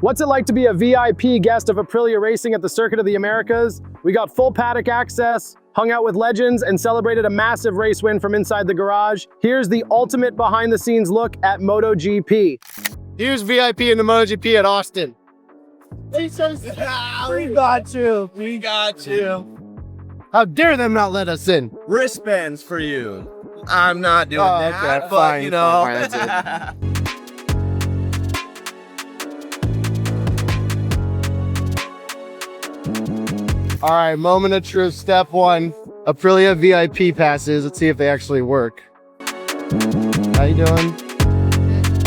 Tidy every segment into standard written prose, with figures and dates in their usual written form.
What's it like to be a VIP guest of Aprilia Racing at the Circuit of the Americas? We got full paddock access, hung out with legends, and celebrated a massive race win from inside the garage. Here's the ultimate behind-the-scenes look at MotoGP. Here's VIP in the MotoGP at Austin. We got you. We got you. How dare them not let us in? Wristbands for you. I'm not doing that, okay, but fine, you know. fine, that's it. All right, moment of truth, step one. Aprilia VIP passes. Let's see if they actually work. How you doing?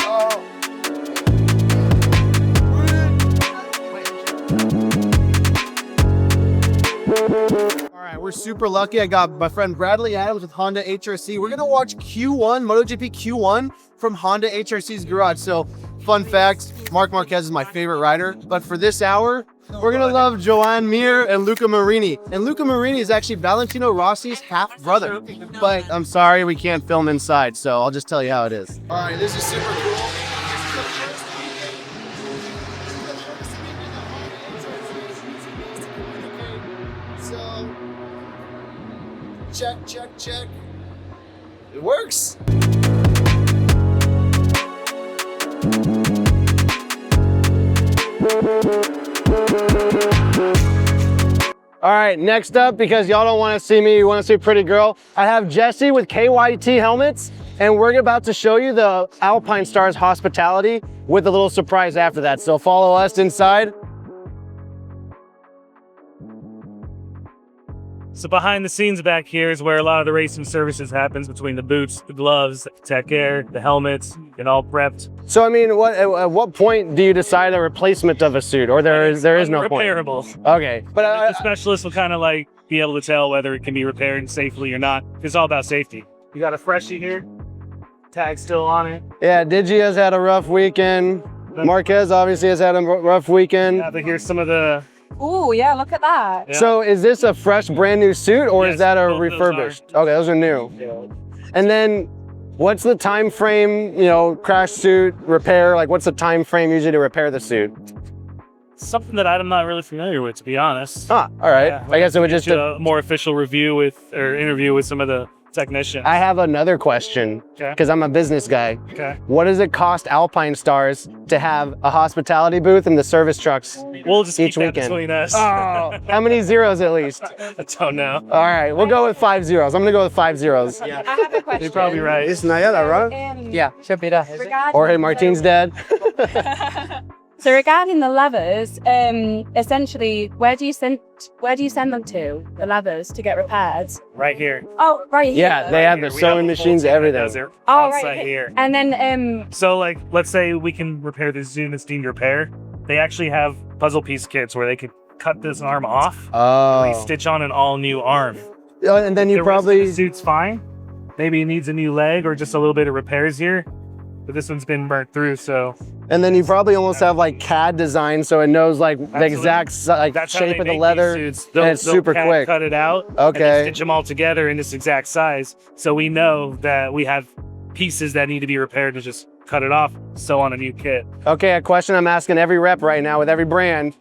All right, we're super lucky. I got my friend Bradley Adams with Honda HRC. We're gonna watch Q1, MotoGP Q1 from Honda HRC's garage. So, fun fact, Marc Marquez is my favorite rider. But for this hour, we're gonna love Joan Mir and Luca Marini. And Luca Marini is actually Valentino Rossi's half brother. But I'm sorry, we can't film inside, so I'll just tell you how it is. All right, this is super cool. So, check, check, check. It works. All right, next up, because y'all don't want to see me, you want to see a pretty girl, I have Jesse with KYT helmets, and we're about to show you the Alpinestars hospitality with a little surprise after that. So follow us inside. So behind the scenes back here is where a lot of the racing services happens, between the boots, the gloves, the Tech Air, the helmets, get all prepped. So I mean, at what point do you decide a replacement of a suit, or there is no point? Repairable. Okay, but The specialist will kind of like be able to tell whether it can be repaired safely or not. It's all about safety. You got a freshie here, tag still on it. yeah, Digi has had a rough weekend. Marquez obviously has had a rough weekend. Yeah, but here's some of the. Oh, yeah, look at that. Yeah. So is this a fresh, brand new suit, or Yes, is that a both of those refurbished? are. Okay, those are new. Yeah. And then, what's the time frame? You know, crash suit repair. Like, what's the time frame usually to repair the suit? Something that I'm not really familiar with, to be honest. Ah, all right. Yeah, I guess it would just. a more official review or interview with some of the technicians. I have another question Okay. because I'm a business guy. Okay. What does it cost Alpinestars to have a hospitality booth in the service trucks? We'll just Each keep that weekend. between us. Oh, how many zeros at least? I don't know. All right, we'll go with 5 zeros. I'm gonna go with 5 zeros. I have a question. You're probably right. It's Nayara, right? Yeah, should be that. Regarding Jorge Martin's dad. So regarding the levers, essentially, where do you send them to, the levers, to get repaired? Right here. Oh, right here. Yeah, they have the We have sewing a full machines, team that everything. does it Oh, on right site here. here. And then, So like, let's say we can repair this zoom that's deemed repair. They actually have puzzle piece kits where they could cut this arm off and Oh. stitch on an all new arm. And then you The rest of probably. the suit's fine. Maybe it needs a new leg or just a little bit of repairs here. But this one's been burnt through, so And then you probably almost have like CAD design, so it knows like the Absolutely. exact that's how shape they of the make leather. these suits. and it's super CAD quick. Cut it out. And Okay. then stitch them all together in this exact size, so we know that we have pieces that need to be repaired and just cut it off, sew on a new kit. Okay, a question I'm asking every rep right now with every brand.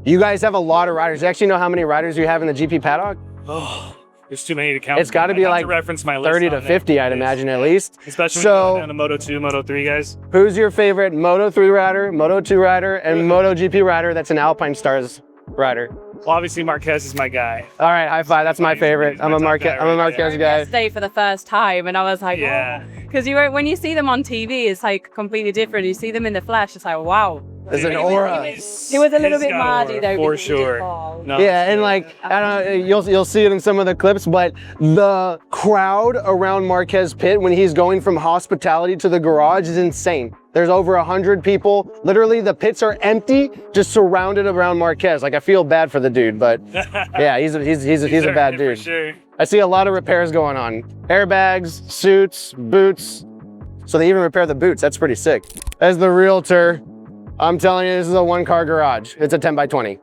You guys have a lot of riders. You actually know how many riders you have in the GP paddock? Oh, there's too many to count. It's got to be I'd have like reference my list 30 on to there. 50, I'd imagine at least. Especially So- when you go down to Moto 2, Moto 3 guys. Who's your favorite Moto 3 rider, Moto 2 rider, and MotoGP rider that's an Alpinestars rider? Well, obviously Marquez is my guy. All right, high five. That's my favorite. I'm a Marquez guy. yesterday for the first time, and I was like, Yeah. because when you see them on TV, it's like completely different. You see them in the flesh, it's like, wow. There's an Yeah, aura. He was a little He's bit got mardy aura, though. for because he did sure. fall. No, Yeah, and like, I don't know, you'll see it in some of the clips, but the crowd around Marquez pit when he's going from hospitality to the garage is insane. There's over 100 people. Literally, the pits are empty, just surrounded around Marquez. Like, I feel bad for the dude, but yeah, he's a bad For dude. sure. I see a lot of repairs going on. Airbags, suits, boots. So they even repair the boots. That's pretty sick. As the realtor, I'm telling you, this is a one-car garage. It's a 10 by 20.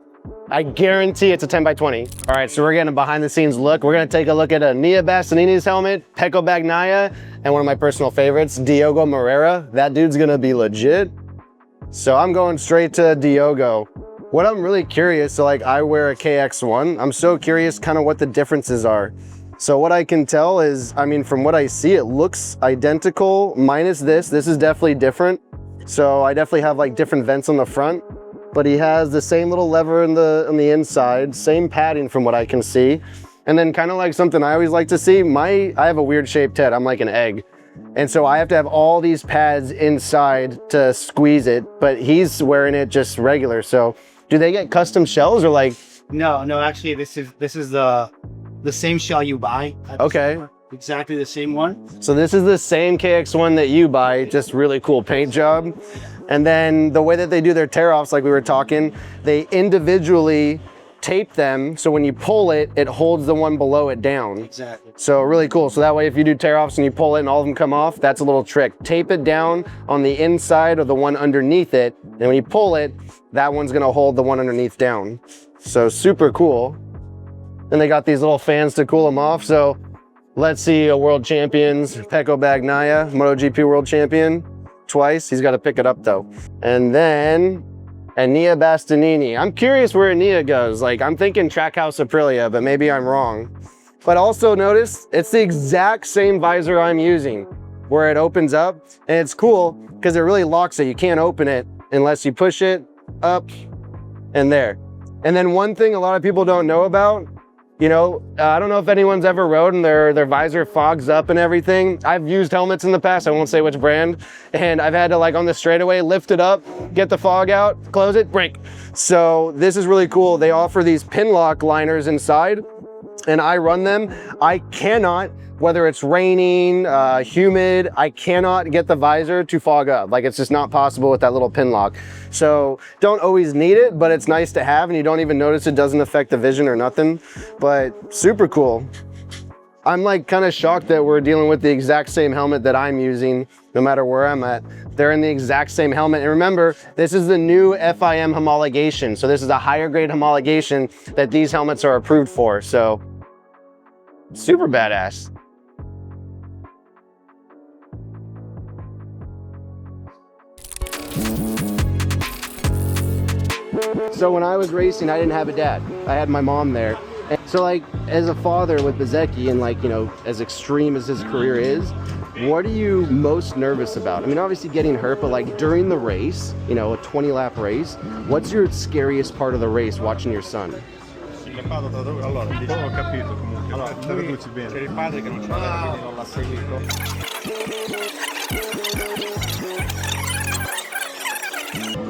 I guarantee it's a 10 by 20. All right, so we're getting a behind the scenes look. We're gonna take a look at a Nia Bastianini's helmet, Pecco Bagnaia, and one of my personal favorites, Diogo Moreira. That dude's gonna be legit. So I'm going straight to Diogo. What I'm really curious, so like I wear a KX1, I'm so curious kind of what the differences are. So what I can tell is, I mean, from what I see, it looks identical minus this. This is definitely different. So I definitely have like different vents on the front, but he has the same little lever on the inside, same padding from what I can see. And then kind of like something I always like to see, I have a weird shaped head. I'm like an egg. And so I have to have all these pads inside to squeeze it, but he's wearing it just regular. So do they get custom shells or like? No, actually this is the same shell you buy. Okay. Exactly the same one. So this is the same KX1 that you buy, just really cool paint job. And then the way that they do their tear offs, like we were talking, they individually tape them. So when you pull it, it holds the one below it down. Exactly. So really cool. So that way, if you do tear offs and you pull it and all of them come off, that's a little trick. Tape it down on the inside of the one underneath it. And when you pull it, that one's gonna hold the one underneath down. So super cool. And they got these little fans to cool them off. So let's see a world champions, Pecco Bagnaia, MotoGP world champion, twice. He's got to pick it up though. And then Enea Bastianini. I'm curious where Enea goes. Like I'm thinking Trackhouse Aprilia, but maybe I'm wrong. But also notice it's the exact same visor I'm using where it opens up, and it's cool because it really locks it. You can't open it unless you push it up and there. And then one thing a lot of people don't know about, you know, I don't know if anyone's ever rode and their visor fogs up and everything. I've used helmets in the past, I won't say which brand, and I've had to like on the straightaway, lift it up, get the fog out, close it, brake. So this is really cool. They offer these pin lock liners inside and I run them. I cannot, whether it's raining, humid, I cannot get the visor to fog up. Like it's just not possible with that little pin lock. So don't always need it, but it's nice to have and you don't even notice it doesn't affect the vision or nothing, but super cool. I'm like kind of shocked that we're dealing with the exact same helmet that I'm using, no matter where I'm at. They're in the exact same helmet. And remember, this is the new FIM homologation. So this is a higher grade homologation that these helmets are approved for. So super badass. So when I was racing, I didn't have a dad. I had my mom there. And so like as a father with Bezzecchi and like, you know, as extreme as his career is, what are you most nervous about? I mean, obviously getting hurt, but like during the race, you know, a 20 lap race, what's your scariest part of the race watching your son? Allora, ho capito comunque. Allora, traduci bene. Per il padre che non c'è, quindi non l'ha seguito.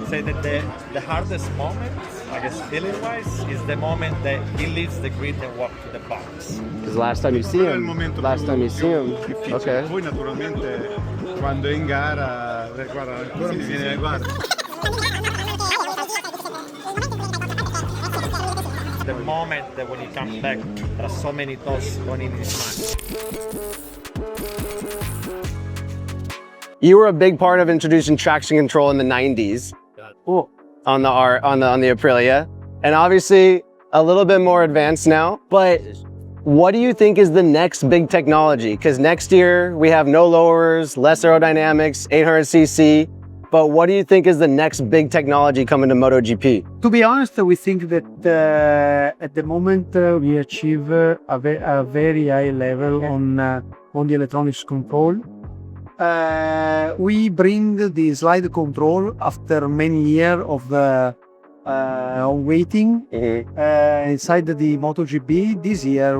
Say that the hardest moment, I guess feeling-wise, is the moment that he leaves the grid and walks to the box. Because last time you see him, difficile. Okay. Poi naturalmente quando è in gara, guarda, ancora mi viene, guarda. The moment that when he comes back, there are so many thoughts going in his mind. You were a big part of introducing traction control in the 90s. On the Aprilia, and obviously a little bit more advanced now, but what do you think is the next big technology? Because next year we have no lowers, less aerodynamics, 800cc, but what do you think is the next big technology coming to MotoGP? To be honest, we think that at the moment we achieve a very high level on the electronics control. We bring the slide control after many years of waiting inside the MotoGP. This year,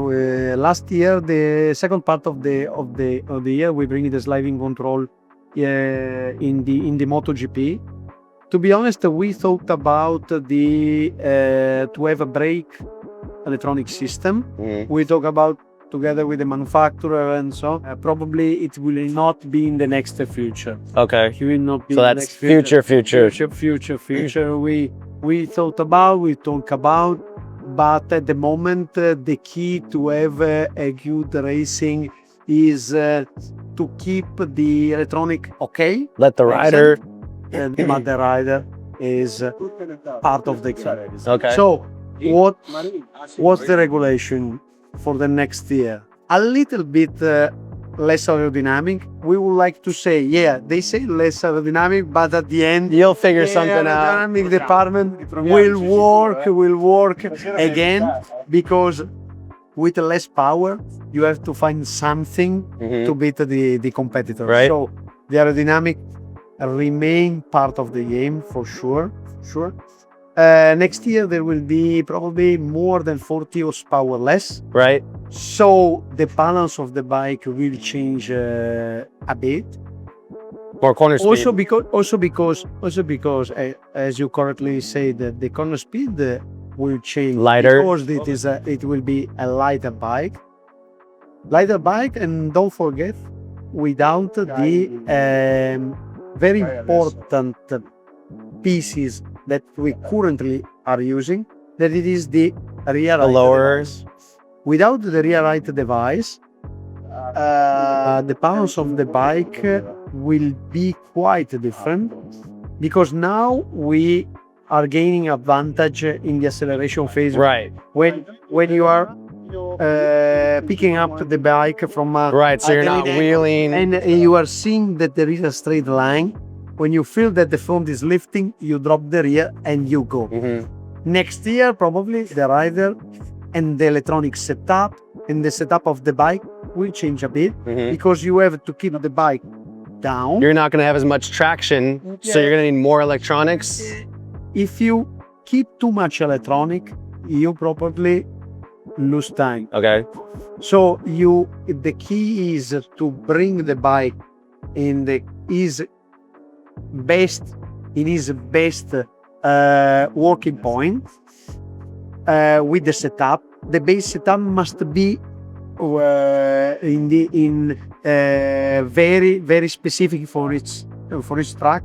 last year, the second part of the year, we bring the sliding control in the MotoGP. To be honest, we thought about to have a brake electronic system. We talk about together with the manufacturer and so probably it will not be in the next future. Okay. It will not be so in that's the next future. We thought about, we talk about, but at the moment the key to have a good racing is to keep the electronic okay. Let the rider. But the rider is part of the car. Okay. So what's the regulation for the next year? A little bit less aerodynamic. We would like to say, yeah, they say less aerodynamic, but at the end, You'll figure the something out. aerodynamic department will work again, because with less power, you have to find something to beat the competitor. Right. So the aerodynamic remain part of the game for sure. Next year there will be probably more than 40 horsepower less. Right. So the balance of the bike will change a bit. More corner speed. Also because, as you correctly say, that the corner speed will change Lighter. because it will be a lighter bike, and don't forget, without the very important pieces that we currently are using, that it is the rear The right lowers. device. Without the rear right device, the balance of the bike will be quite different, because now we are gaining advantage in the acceleration phase. Right. When you are picking up the bike from Right. So you're not wheeling. and you are seeing that there is a straight line. When you feel that the front is lifting, you drop the rear and you go. Next year, probably the rider and the electronic setup and the setup of the bike will change a bit, because you have to keep the bike down. You're not going to have as much traction, so you're going to need more electronics. If you keep too much electronic, you probably lose time. Okay. So the key is to bring the bike in his best working point with the setup. The base setup must be very very specific for its track,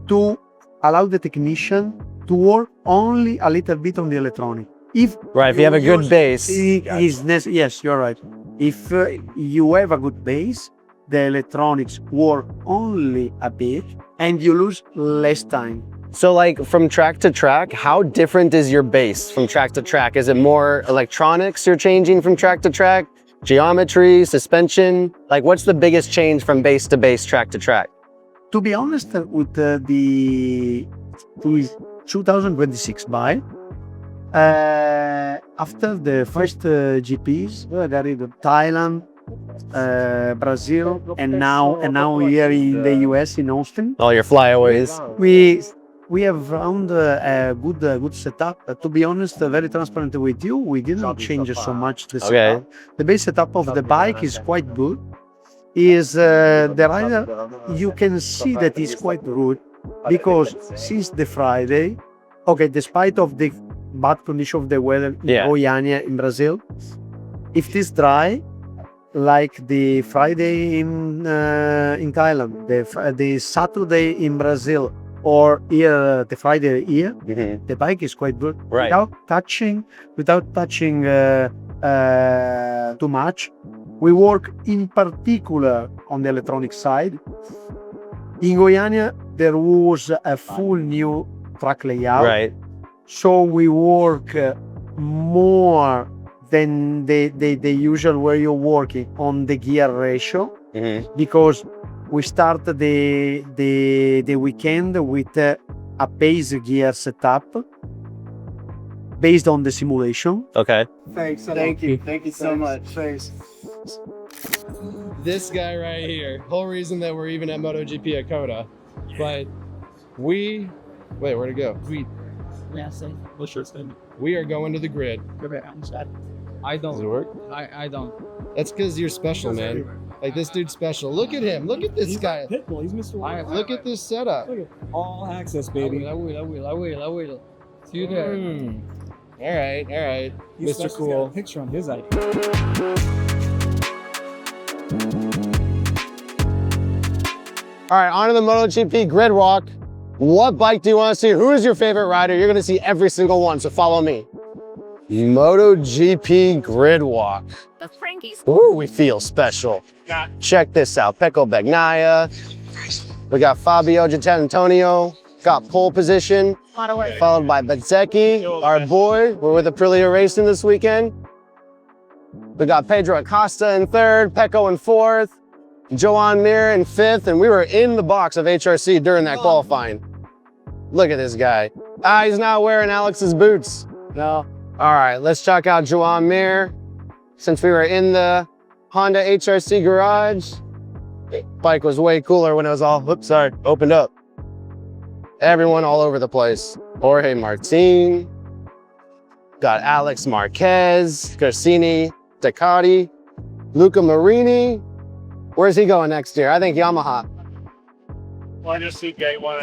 to allow the technician to work only a little bit on the electronic. If you have a good base. Yes, you're right. If you have a good base, the electronics work only a bit and you lose less time. So like from track to track, how different is your base from track to track? Is it more electronics you're changing from track to track? Geometry, suspension? Like what's the biggest change from base to base, track to track? To be honest, with the 2026 bike, after the first GPs, there is Thailand, Brazil, and now here in the US, in Austin. All your flyaways. We have found a good setup. To be honest, very transparent with you, we didn't change so much the setup. The base setup of the bike is quite good. The rider, you can see that he's quite good, because since the Friday, despite of the bad condition of the weather in Goiânia in Brazil, if it is dry, like the Friday in Thailand, the Saturday in Brazil, or here the Friday here, the bike is quite good. Right. Without touching too much. We work in particular on the electronic side. In Goiânia, there was a full new track layout. Right. So we work more than the usual where you're working on the gear ratio, because we start the weekend with a base gear setup based on the simulation. Okay. Thanks. Thank you so much. Thanks. This guy right here, whole reason that we're even at MotoGP at COTA, but wait, where'd it go? We are going to the grid. I don't. Does it work? I don't. That's because you're special, man. Like this dude's special. Look at him. Look at this guy. Pitbull. He's Mr. Wild. Look at this setup. All access, baby. I will. See you there. All right. He's Mr. Cool. Got a picture on his ID. All right, on to the MotoGP grid walk. What bike do you want to see? Who is your favorite rider? You're going to see every single one, so follow me. MotoGP grid walk. The Frankies. Ooh, we feel special. Check this out. Pecco Bagnaia. We got Fabio Antonio. Got pole position. Followed by Bezzecchi, our boy. We're with Aprilia Racing this weekend. We got Pedro Acosta in third, Pecco in fourth. Joan Mir in 5th, and we were in the box of HRC during that qualifying. Look at this guy. Ah, he's not wearing Alex's boots. No. All right, let's check out Joan Mir. Since we were in the Honda HRC garage, bike was way cooler when it was all, oops, sorry, opened up. Everyone all over the place. Jorge Martin, got Alex Marquez, Garcini, Ducati, Luca Marini. Where's he going next year? I think Yamaha.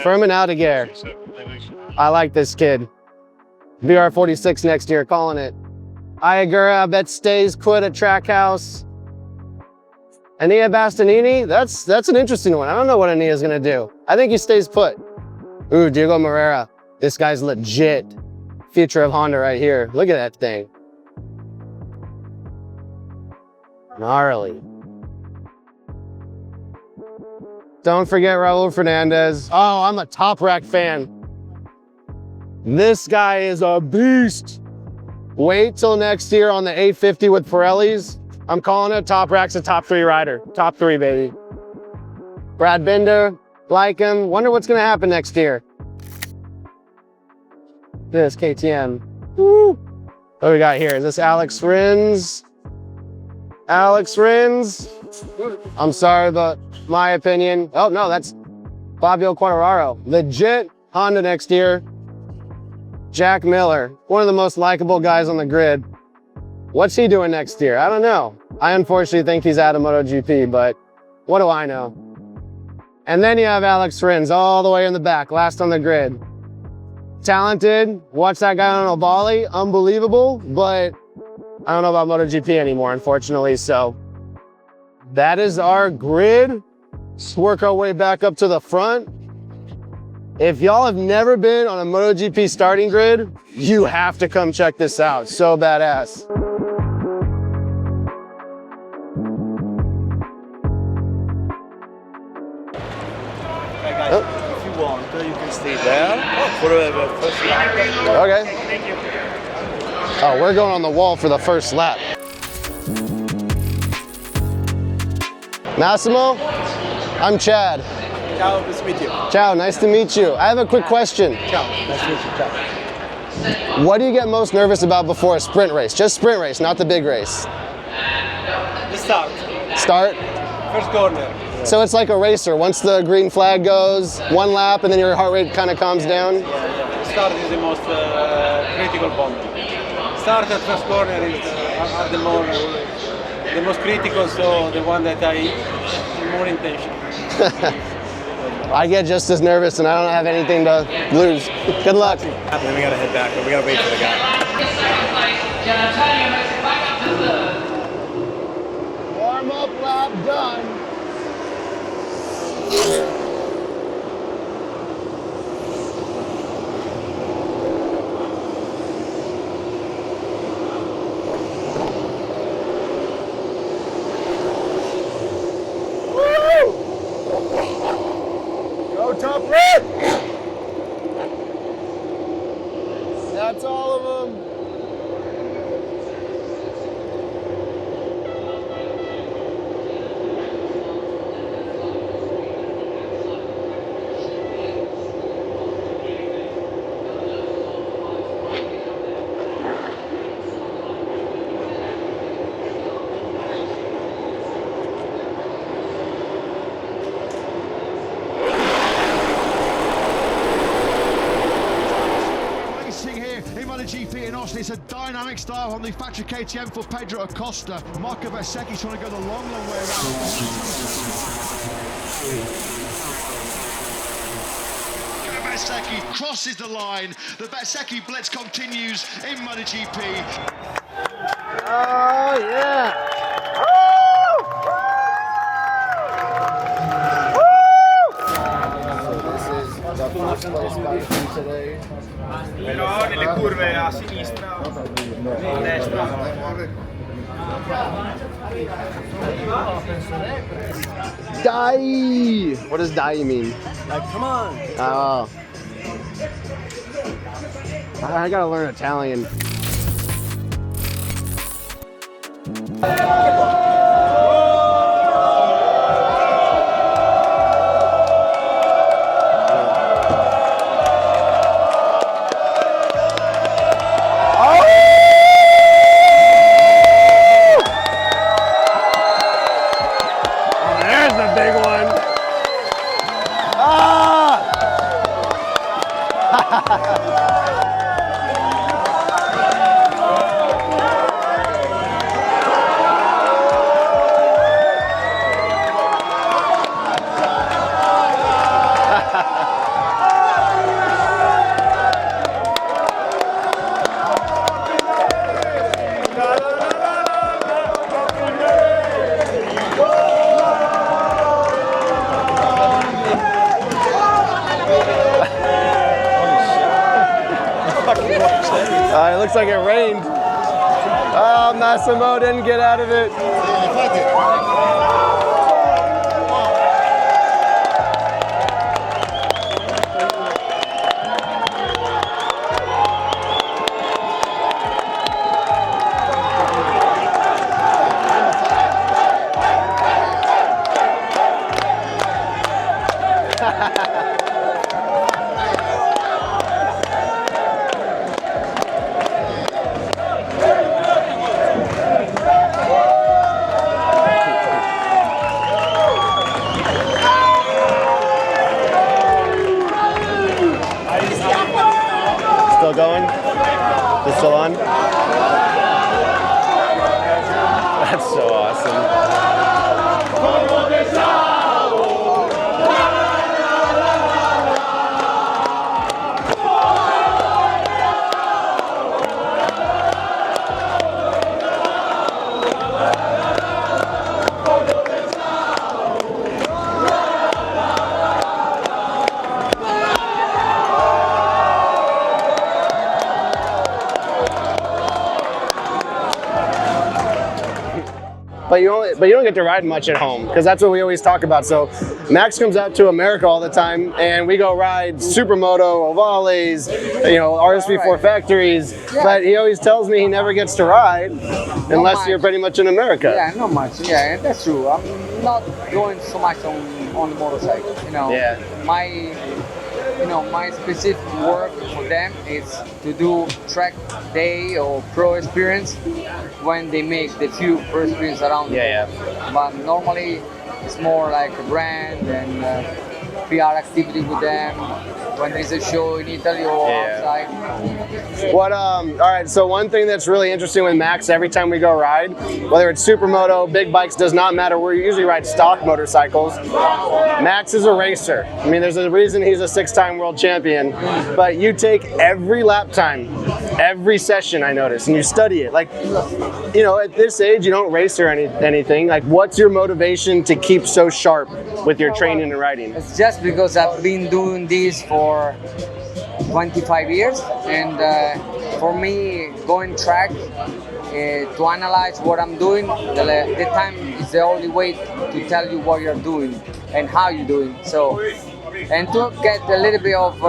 Fermin Aldeguer. I like this kid. VR46 next year, calling it. Iagura, I bet stays put at Trackhouse. Ania Bastianini, that's an interesting one. I don't know what Ania's gonna do. I think he stays put. Ooh, Diego Moreira. This guy's legit. Future of Honda right here. Look at that thing. Gnarly. Don't forget Raul Fernandez. Oh, I'm a Top Rack fan. This guy is a beast. Wait till next year on the 850 with Pirellis. I'm calling it. Top Rack's a top 3 rider. Top 3, baby. Brad Binder, like him. Wonder what's gonna happen next year. This KTM. Woo. What do we got here? Is this Alex Rins? Alex Rins. I'm sorry, but my opinion. Oh no, that's Fabio Quartararo. Legit Honda next year. Jack Miller, one of the most likable guys on the grid. What's he doing next year? I don't know. I unfortunately think he's out of MotoGP, but what do I know? And then you have Alex Rins all the way in the back, last on the grid. Talented, watch that guy on Obali, unbelievable, but I don't know about MotoGP anymore, unfortunately, so that is our grid. Let's work our way back up to the front. If y'all have never been on a MotoGP starting grid, you have to come check this out. So badass. Hey guys, if you want, you can stay there for the first lap. Okay. Thank you. Oh, we're going on the wall for the first lap. Massimo, I'm Chad. Ciao, nice to meet you. Ciao, nice to meet you. I have a quick question. Ciao, nice to meet you. Ciao. What do you get most nervous about before a sprint race? Just sprint race, not the big race. The start. Start? First corner. So it's like a racer. Once the green flag goes, 1 lap, and then your heart rate kind of calms down? The start is the most critical point. Start at first corner are the most critical, so the one that I more intention. I get just as nervous and I don't have anything to lose. Good luck. And then we gotta head back, but we gotta wait for the guy. Warm up lap done. Go top red! That's all of them. MotoGP in Austin. It's a dynamic style on the factory KTM for Pedro Acosta. Marco Bezzecchi trying to go the long way around. Bezzecchi crosses the line. The Bezzecchi blitz continues in MotoGP. Oh yeah! First place bike today. Però nelle curve a sinistra, a destra. Dai! What does dai mean? Like, come on. Oh. I gotta learn Italian. It looks like it rained. Oh, Massimo didn't get out of it. Still going? It's still on? That's so awesome. But you don't get to ride much at home, because that's what we always talk about. So Max comes out to America all the time, and we go ride Supermoto, Ovales, you know, RSV4 factories. But he always tells me he never gets to ride unless you're pretty much in America. Yeah, not much. Yeah, that's true. I'm not going so much on the motorcycle. You know, my specific work for them is to do track day or pro experience when they make the few pro experience around the world. But normally it's more like a brand and PR activity with them when there's a show in Italy or outside. All right, so one thing that's really interesting with Max, every time we go ride, whether it's Supermoto, big bikes, does not matter. We usually ride stock motorcycles. Max is a racer. I mean, there's a reason he's a 6-time world champion, but you take every lap time, every session, I notice, and you study it. Like, you know, at this age, you don't race or anything. Like, what's your motivation to keep so sharp with your training and riding? It's just because I've been doing this for 25 years, and for me, going track to analyze what I'm doing, the time is the only way to tell you what you're doing and how you're doing. So, and to get a little bit of,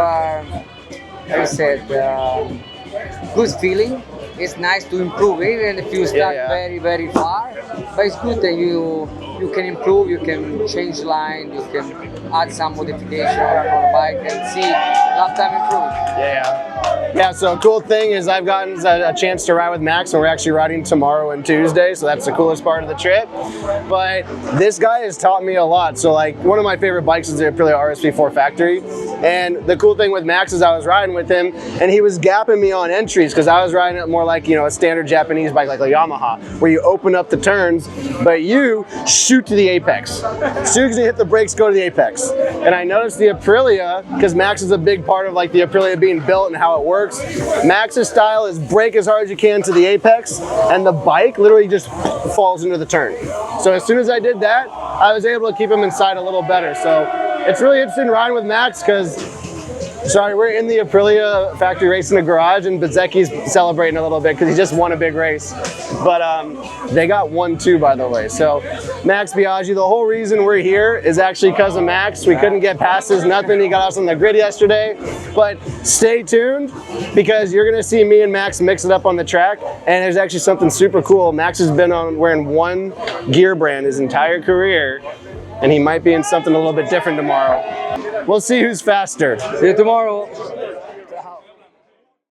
good feeling. It's nice to improve, even if you start very, very far. But it's good that you can improve, you can change line, you can add some modification on the bike and see lap time improve. Yeah, so cool thing is I've gotten a chance to ride with Max, and we're actually riding tomorrow and Tuesday, so that's the coolest part of the trip. But this guy has taught me a lot. So like, one of my favorite bikes is the Aprilia RSV4 factory. And the cool thing with Max is I was riding with him, and he was gapping me on entries, because I was riding it more like, you know, a standard Japanese bike like a Yamaha, where you open up the turns, but you shoot to the apex. As soon as you hit the brakes, go to the apex. And I noticed the Aprilia, because Max is a big part of like the Aprilia being built and how it works. Max's style is brake as hard as you can to the apex, and the bike literally just falls into the turn. So as soon as I did that, I was able to keep him inside a little better. So it's really interesting riding with Max, because we're in the Aprilia factory race in the garage, and Bezzecchi's celebrating a little bit because he just won a big race. But they got 1-2, by the way. So Max Biaggi, the whole reason we're here is actually because of Max. We couldn't get passes, nothing. He got us on the grid yesterday. But stay tuned, because you're going to see me and Max mix it up on the track. And there's actually something super cool. Max has been wearing one gear brand his entire career, and he might be in something a little bit different tomorrow. We'll see who's faster. See you tomorrow.